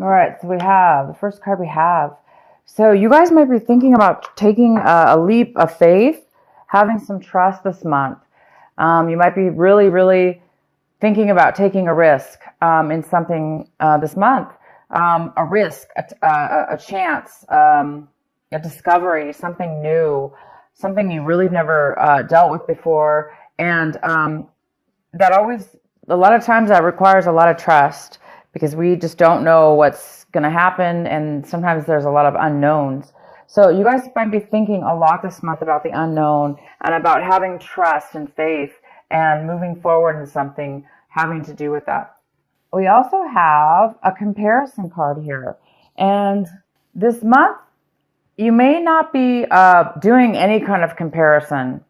All right, so we have the first card we have. So you guys might be thinking about taking a leap of faith, having some trust this month. You might be really, really thinking about taking a risk in something this month. A risk, a chance, a discovery, something new, something you really never dealt with before. And that always, a lot of times that requires a lot of trust because we just don't know what's going to happen. And sometimes there's a lot of unknowns. So you guys might be thinking a lot this month about the unknown and about having trust and faith and moving forward in something having to do with that. We also have a comparison card here. And this month, you may not be doing any kind of comparison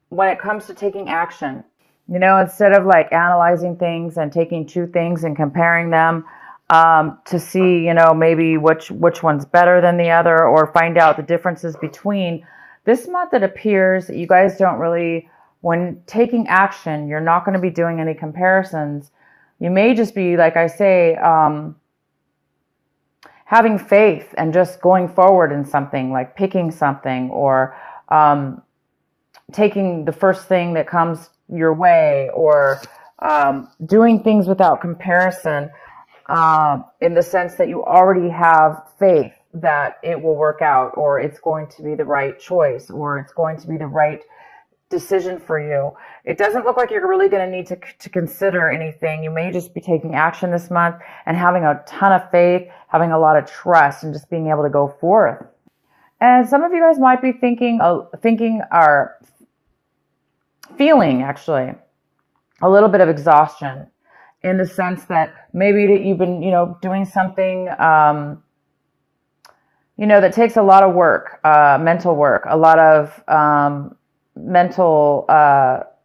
when it comes to taking action. You know, instead of like analyzing things and taking two things and comparing them to see, you know, maybe which one's better than the other or find out the differences between. This month it appears that you guys don't really, when taking action, you're not going to be doing any comparisons. You may just be, like I say, having faith and just going forward in something, like picking something or taking the first thing that comes your way, or doing things without comparison, in the sense that you already have faith that it will work out, or it's going to be the right choice, or it's going to be the right decision for you. It doesn't look like you're really going to need to consider anything. You may just be taking action this month and having a ton of faith, having a lot of trust, and just being able to go forth. And some of you guys might be thinking or feeling actually a little bit of exhaustion, in the sense that maybe that you've been, doing something, that takes a lot of work, mental work, a lot of mental.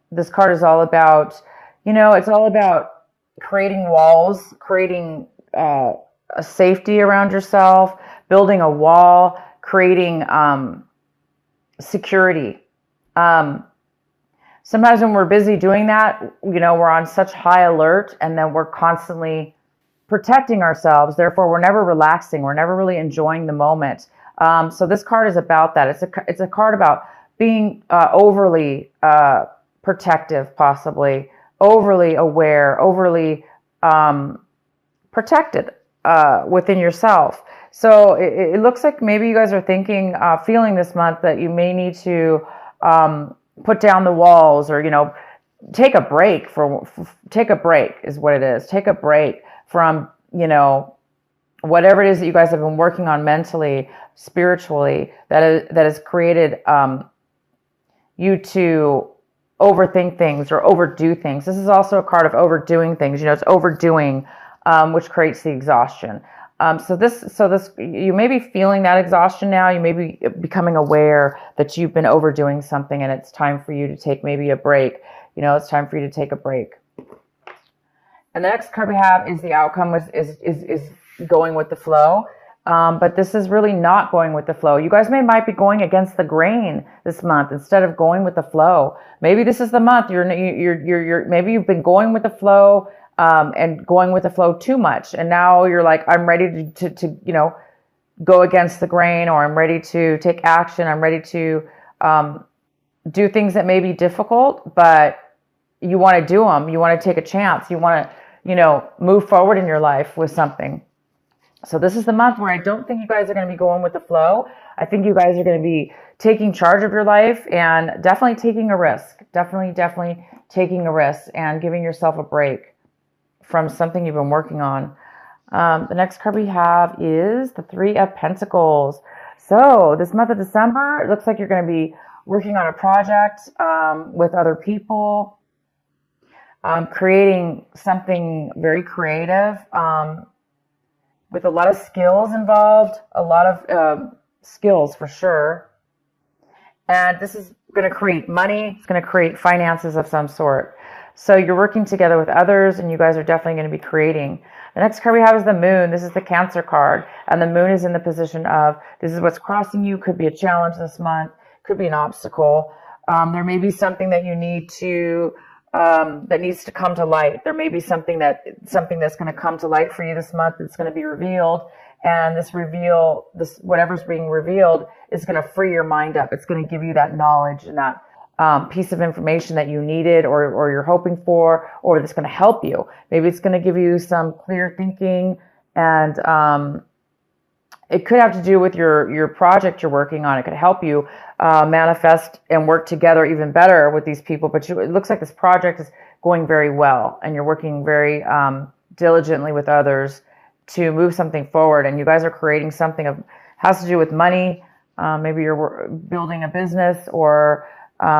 This card is all about, it's all about creating walls, creating a safety around yourself, building a wall, creating security. Sometimes when we're busy doing that, we're on such high alert, and then we're constantly protecting ourselves. Therefore, we're never relaxing. We're never really enjoying the moment. So this card is about that. It's a card about being overly protective, possibly overly aware, overly protected within yourself. So it looks like maybe you guys are thinking, feeling this month that you may need to put down the walls, or take a break take a break is what it is. Take a break from whatever it is that you guys have been working on mentally, spiritually, that has created you to overthink things or overdo things. This is also a card of overdoing things. It's overdoing, which creates the exhaustion. So this, you may be feeling that exhaustion now. You may be becoming aware that you've been overdoing something, and it's time for you to take maybe a break. It's time for you to take a break. And the next card we have is the outcome is going with the flow. But this is really not going with the flow. You guys might be going against the grain this month instead of going with the flow. Maybe this is the month maybe you've been going with the flow, and going with the flow too much. And now you're like, I'm ready to go against the grain, or I'm ready to take action. I'm ready to do things that may be difficult, but you want to do them. You want to take a chance. You want to, move forward in your life with something. So this is the month where I don't think you guys are going to be going with the flow. I think you guys are going to be taking charge of your life and definitely taking a risk. Definitely taking a risk and giving yourself a break from something you've been working on. The next card we have is the Three of Pentacles. So this month of December, it looks like you're going to be working on a project with other people, creating something very creative, with a lot of skills involved, a lot of skills for sure. And this is going to create money. It's going to create finances of some sort. So you're working together with others, and you guys are definitely going to be creating. The next card we have is the Moon. This is the Cancer card. And the Moon is in the position of, this is what's crossing you. Could be a challenge this month. Could be an obstacle. There may be something that you need to that needs to come to light. There may be something that's going to come to light for you this month. That's going to be revealed, and this whatever's being revealed is going to free your mind up. It's going to give you that knowledge and that piece of information that you needed or you're hoping for, or that's going to help you. Maybe it's going to give you some clear thinking, and it could have to do with your project you're working on. It could help you manifest and work together even better with these people. But it looks like this project is going very well, and you're working very diligently with others to move something forward. And you guys are creating something has to do with money. Maybe you're building a business or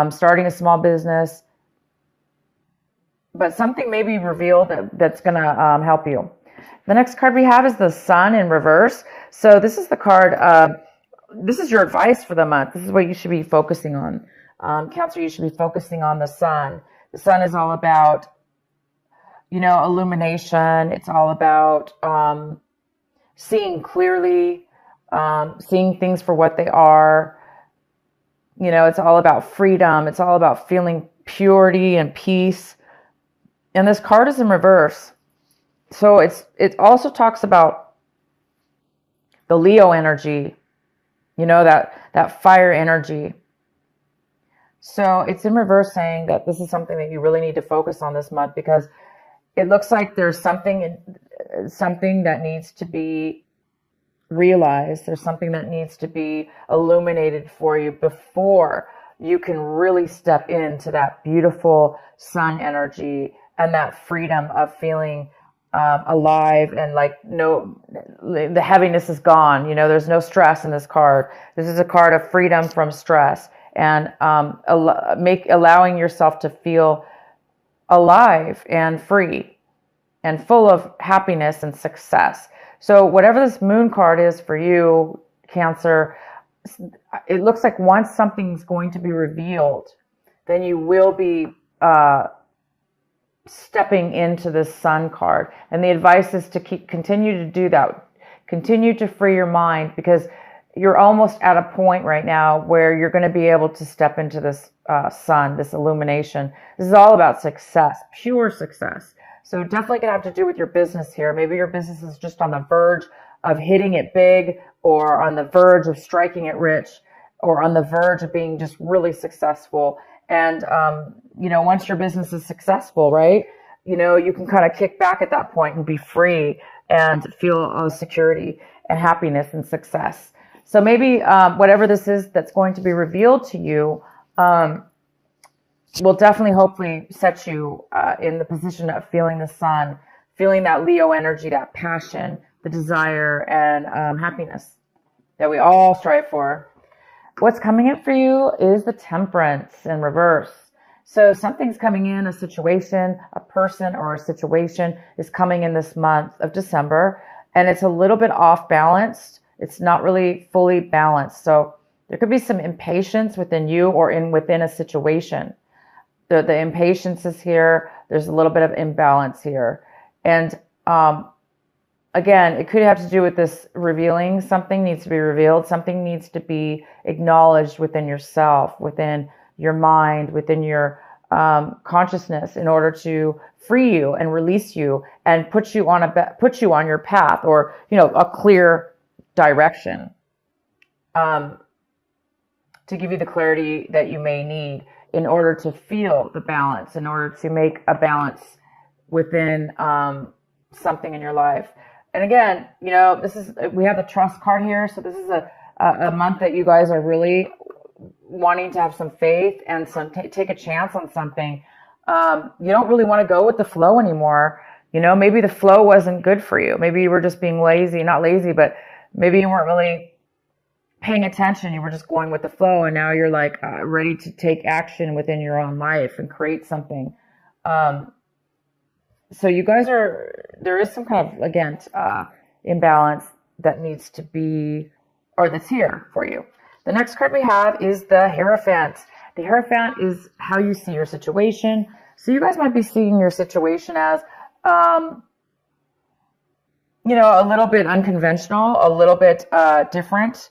starting a small business. But something may be revealed that's going to help you. The next card we have is the Sun in reverse. So this is the card, this is your advice for the month. This is what you should be focusing on. Cancer, you should be focusing on the Sun. The Sun is all about, illumination. It's all about seeing clearly, seeing things for what they are. It's all about freedom. It's all about feeling purity and peace. And this card is in reverse. So it also talks about the Leo energy, that fire energy. So it's in reverse, saying that this is something that you really need to focus on this month, because it looks like there's something that needs to be realized. There's something that needs to be illuminated for you before you can really step into that beautiful Sun energy and that freedom of feeling alive, and the heaviness is gone. There's no stress in this card. This is a card of freedom from stress, and allowing yourself to feel alive and free and full of happiness and success. So whatever this Moon card is for you, Cancer, it looks like once something's going to be revealed, then you will be stepping into this Sun card. And the advice is to continue to do that. Continue to free your mind, because you're almost at a point right now where you're going to be able to step into this Sun, this illumination. This is all about success, pure success. So definitely going to have to do with your business here. Maybe your business is just on the verge of hitting it big, or on the verge of striking it rich, or on the verge of being just really successful. And, once your business is successful, right, you can kind of kick back at that point and be free and feel security and happiness and success. So maybe whatever this is that's going to be revealed to you will definitely, hopefully, set you in the position of feeling the Sun, feeling that Leo energy, that passion, the desire, and happiness that we all strive for. What's coming in for you is the Temperance in reverse. So something's coming in, a situation, a person or a situation is coming in this month of December, and it's a little bit off balanced. It's not really fully balanced. So there could be some impatience within you or within a situation. The impatience is here. There's a little bit of imbalance here. And again, it could have to do with this revealing. Something needs to be revealed. Something needs to be acknowledged within yourself, within your mind, within your consciousness, in order to free you and release you and put you on your path, or a clear direction, to give you the clarity that you may need in order to feel the balance, in order to make a balance within something in your life. And again, we have the Trust card here. So this is a month that you guys are really wanting to have some faith and take a chance on something. You don't really want to go with the flow anymore. Maybe the flow wasn't good for you. Maybe you were just being lazy, not lazy, but maybe you weren't really paying attention. You were just going with the flow, and now you're ready to take action within your own life and create something. So you guys there is some kind of, again, imbalance that needs to be, or that's here for you. The next card we have is the Hierophant. The Hierophant is how you see your situation. So you guys might be seeing your situation as, a little bit unconventional, a little bit different.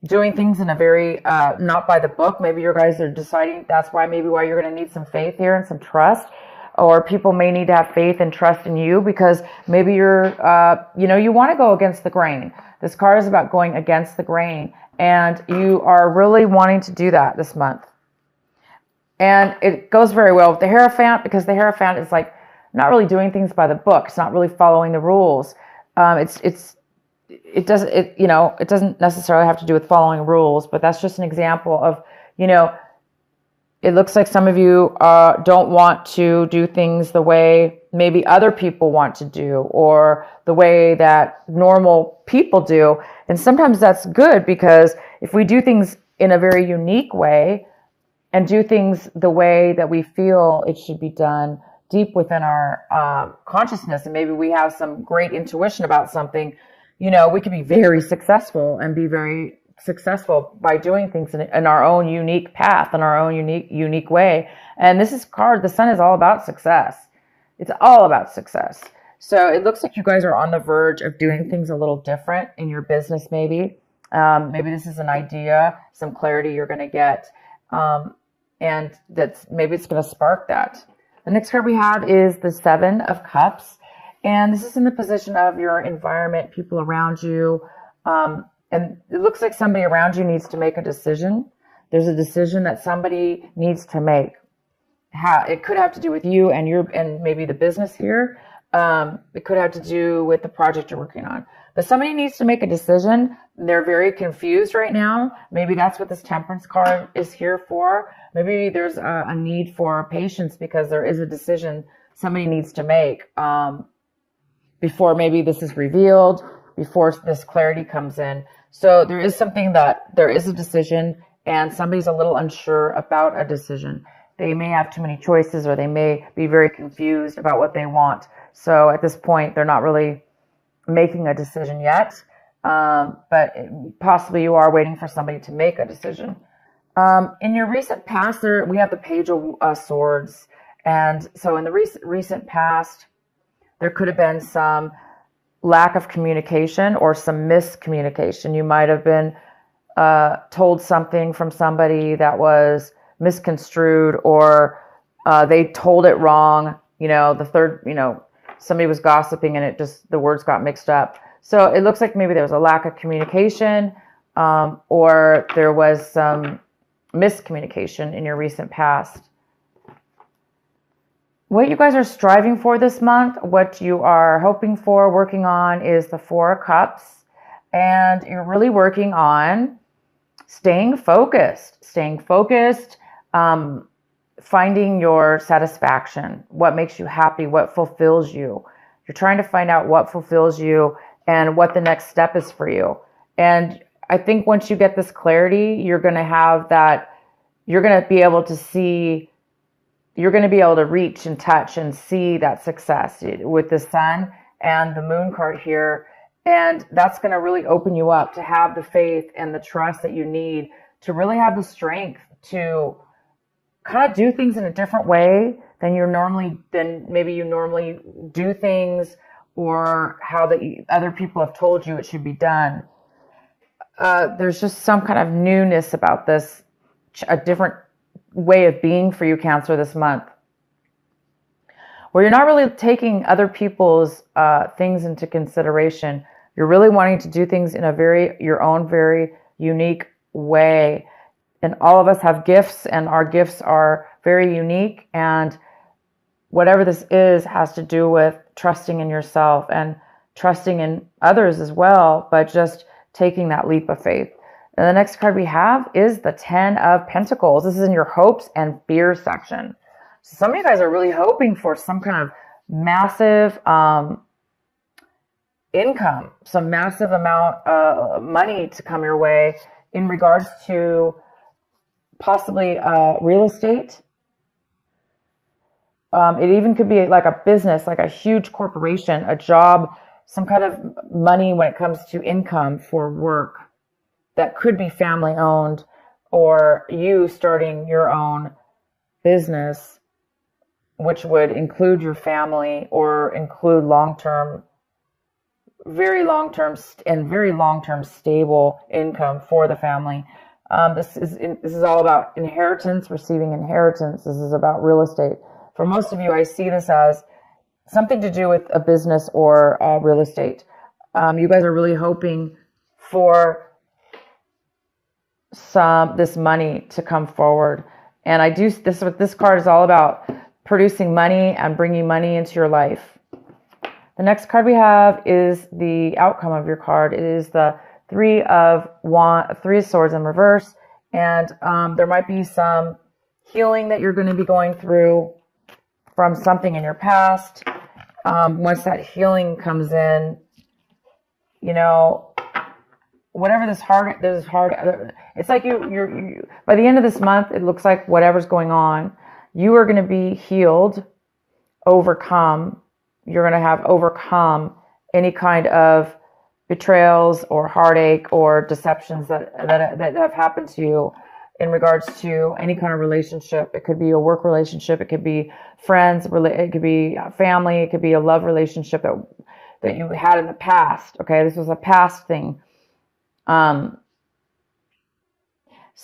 doing things in a very not by the book. Maybe you guys are deciding that's why you're going to need some faith here and some trust, or people may need to have faith and trust in you because maybe you're you want to go against the grain. This card is about going against the grain, and you are really wanting to do that this month. And it goes very well with the Hierophant, because the Hierophant is like not really doing things by the book. It's not really following the rules. It doesn't necessarily have to do with following rules, but that's just an example of, it looks like some of you don't want to do things the way maybe other people want to do, or the way that normal people do. And sometimes that's good, because if we do things in a very unique way and do things the way that we feel it should be done deep within our consciousness, and maybe we have some great intuition about something, we can be very successful and be very successful by doing things in our own unique path, in our own unique way. And this is the Sun is all about success. It's all about success. So it looks like you guys are on the verge of doing things a little different in your business, maybe. Maybe this is an idea, some clarity you're going to get. And maybe it's going to spark that. The next card we have is the Seven of Cups. And this is in the position of your environment, people around you. And it looks like somebody around you needs to make a decision. There's a decision that somebody needs to make. It could have to do with you and maybe the business here. It could have to do with the project you're working on. But somebody needs to make a decision. They're very confused right now. Maybe that's what this Temperance card is here for. Maybe there's a need for patience, because there is a decision somebody needs to make before maybe this is revealed, before this clarity comes in. So there is there is a decision, and somebody's a little unsure about a decision. They may have too many choices, or they may be very confused about what they want. So at this point, they're not really making a decision yet. But possibly you are waiting for somebody to make a decision. In your recent past, we have the Page of Swords. And so in the recent past, there could have been some lack of communication or some miscommunication. You might have been told something from somebody that was misconstrued, or they told it wrong. Somebody was gossiping and the words got mixed up. So it looks like maybe there was a lack of communication, or there was some miscommunication in your recent past. What you guys are striving for this month, what you are hoping for, working on, is the Four of Cups. And you're really working on staying focused, finding your satisfaction, what makes you happy, what fulfills you. You're trying to find out what fulfills you and what the next step is for you. And I think once you get this clarity, you're going to be able to see, you're going to be able to reach and touch and see that success with the Sun and the Moon card here. And that's going to really open you up to have the faith and the trust that you need to really have the strength to kind of do things in a different way than maybe you normally do things, or how other people have told you it should be done. There's just some kind of newness about this, a different way of being for you, Cancer, this month, where you're not really taking other people's things into consideration. You're really wanting to do things in your own very unique way. And all of us have gifts, and our gifts are very unique. And whatever this has to do with trusting in yourself and trusting in others as well, but just taking that leap of faith. And the next card we have is the Ten of Pentacles. This is in your hopes and fears section. So some of you guys are really hoping for some kind of massive income, some massive amount of money to come your way in regards to possibly real estate. It even could be like a business, like a huge corporation, a job, some kind of money when it comes to income for work that could be family owned, or you starting your own business, which would include your family or include long-term very long-term and very long-term stable income for the family. This is all about inheritance, receiving inheritance. This is about real estate. For most of you, I see this as something to do with a business or real estate. You guys are really hoping for this money to come forward. And this card is all about producing money and bringing money into your life. The next card we have is the outcome of your card. It is the Three of Swords in reverse. And there might be some healing that you're going to be going through from something in your past. Once that healing comes in, whatever this hard, it's like you by the end of this month, it looks like whatever's going on, you are going to be healed, overcome. You're going to have overcome any kind of betrayals or heartache or deceptions that have happened to you in regards to any kind of relationship. It could be a work relationship. It could be friends. It could be family. It could be a love relationship that you had in the past. Okay, this was a past thing. So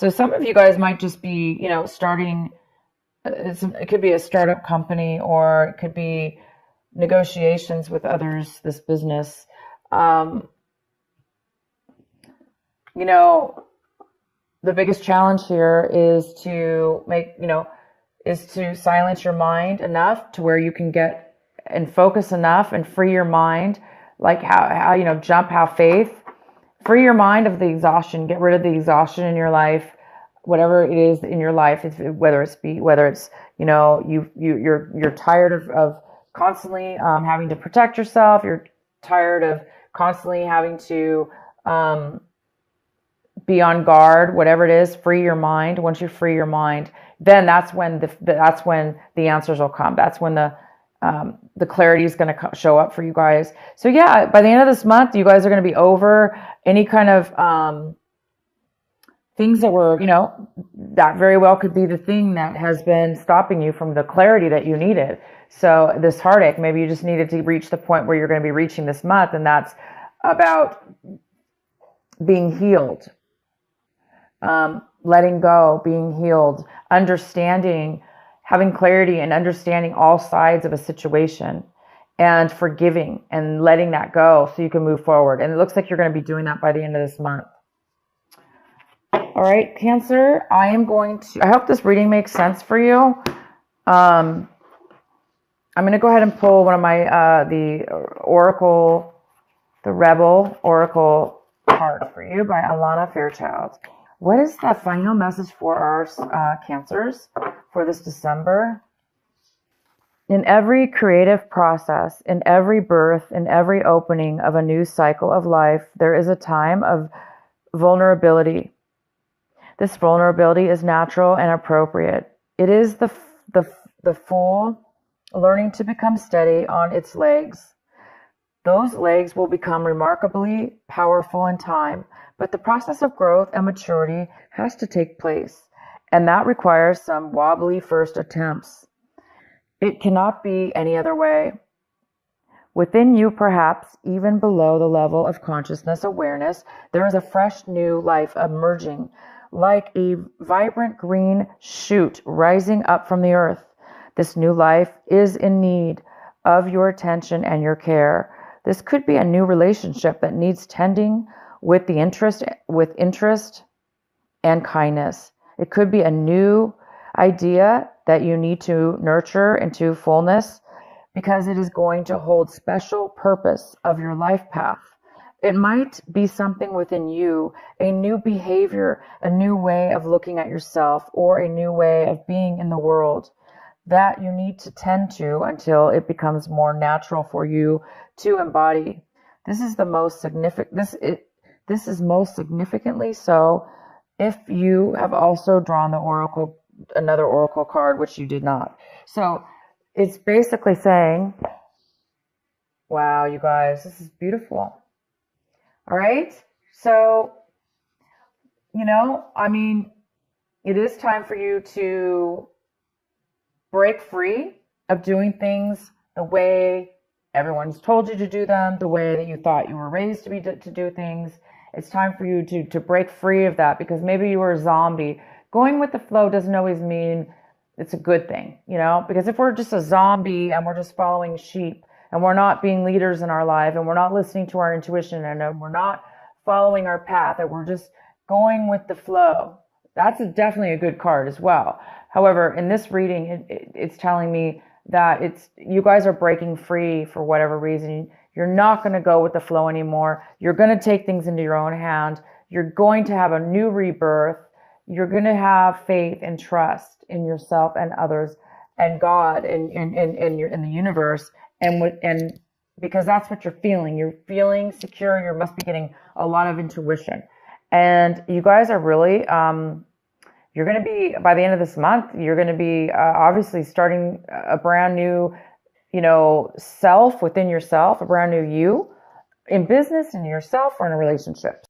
some of you guys might just be, starting. It could be a startup company, or it could be negotiations with others. This business. The biggest challenge here is to silence your mind enough to where you can get and focus enough and free your mind, like have faith, free your mind of the exhaustion, get rid of the exhaustion in your life, whatever it is in your life, whether it's you're tired of constantly having to protect yourself, you're tired of constantly having to be on guard, whatever it is, free your mind. Once you free your mind, then that's when the answers will come. That's when the clarity is going to show up for you guys. So yeah, by the end of this month, you guys are going to be over any kind of things that were, that very well could be the thing that has been stopping you from the clarity that you needed. So this heartache, maybe you just needed to reach the point where you're going to be reaching this month, and that's about being healed. Letting go, being healed, understanding, having clarity and understanding all sides of a situation, and forgiving and letting that go so you can move forward. And it looks like you're going to be doing that by the end of this month. All right, Cancer, I hope this reading makes sense for you. I'm going to go ahead and pull one of my, the Rebel Oracle card for you by Alana Fairchild. What is the final message for our Cancers for this December? In every creative process, in every birth, in every opening of a new cycle of life, there is a time of vulnerability. This vulnerability is natural and appropriate. It is the fool learning to become steady on its legs. Those legs will become remarkably powerful in time, but the process of growth and maturity has to take place, and that requires some wobbly first attempts. It cannot be any other way. Within you, perhaps even below the level of consciousness awareness, there is a fresh new life emerging, like a vibrant green shoot rising up from the earth. This new life is in need of your attention and your care. This could be a new relationship that needs tending with interest and kindness. It could be a new idea that you need to nurture into fullness because it is going to hold special purpose of your life path. It might be something within you, a new behavior, a new way of looking at yourself, or a new way of being in the world that you need to tend to until it becomes more natural for you to embody. This is the most significant. This is most significantly so if you have also drawn another oracle card, which you did not. So it's basically saying, wow, you guys, this is beautiful. All right. So, it is time for you to break free of doing things the way Everyone's told you to do them the way that you thought you were raised to do things. It's time for you to break free of that, because maybe you were a zombie. Going with the flow doesn't always mean it's a good thing, you know? Because if we're just a zombie and we're just following sheep and we're not being leaders in our life and we're not listening to our intuition and we're not following our path and we're just going with the flow, that's definitely a good card as well. However, in this reading, it's telling me that you guys are breaking free for whatever reason. You're not going to go with the flow anymore. You're going to take things into your own hand. You're going to have a new rebirth. You're going to have faith and trust in yourself and others and God and in the universe, and because that's what you're feeling. You're feeling secure. You must be getting a lot of intuition, and you guys are really you're going to be, by the end of this month, you're going to be obviously starting a brand new, self within yourself, a brand new you in business, in yourself, or in a relationship.